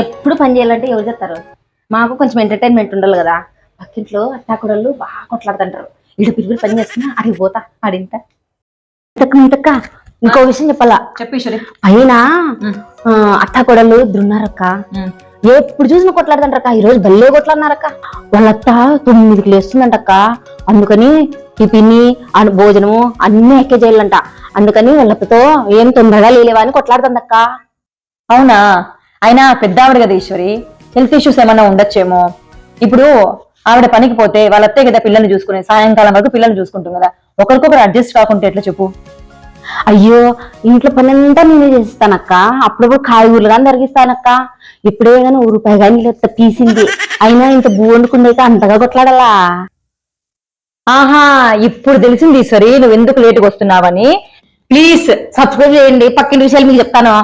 ఎప్పుడు పని చేయాలంటే ఎవరు చెప్తారు? మాకు కొంచెం ఎంటర్టైన్మెంట్ ఉండాలి కదా. పక్కింట్లో అట్టాకుడళ్ళు బాగా కొట్లాడుతుంటారు. ఇడు పిలుపులు పని చేస్తున్నా అడిగి పోతా అడింత ఇంతక్క ఇంకో విషయం చెప్పాలా? చెప్పేశ్వరి. పైన అత్తాకోడళ్ళు ఇద్దరున్నారక్క. ఎప్పుడు చూసిన కొట్లాడుతుంటారక్క. ఈ రోజు భలే కొట్లాడినారక్క. వాళ్ళత్త 9కి లేస్తుందంటక్క. అందుకని టిఫిన్ భోజనము అన్ని ఎక్కే చేయాలంట. అందుకని వాళ్ళతో ఏం తొందరగా లేవా అని కొట్లాడుతుందక్క. అవునా? అయినా పెద్ద ఆవిడ కదా ఈశ్వరి, హెల్త్ ఇష్యూస్ ఏమన్నా ఉండొచ్చేమో. ఇప్పుడు ఆవిడ పనికి పోతే వాళ్ళత్తే కదా పిల్లల్ని చూసుకునే, సాయంకాలం వరకు పిల్లల్ని చూసుకుంటుంది కదా. ఒకరికొకరు అడ్జస్ట్ కాకుంటే ఎట్లా చెప్పు? అయ్యో, ఇంట్లో పని అంతా నేనే చేస్తానక్క. అప్పుడప్పుడు కాయగూరలు కానీ తరిగిస్తానక్క. ఇప్పుడే గానీ రూపాయి కానీ తీసింది. అయినా ఇంత భూ వండుకుందైతే అంతగా కొట్లాడాలా? ఆహా, ఇప్పుడు తెలిసింది ఈశ్వరి నువ్వు ఎందుకు లేటుగా వస్తున్నావని. ప్లీజ్ సబ్స్క్రైబ్ చేయండి. పక్కిన విషయాలు మీకు చెప్తాను.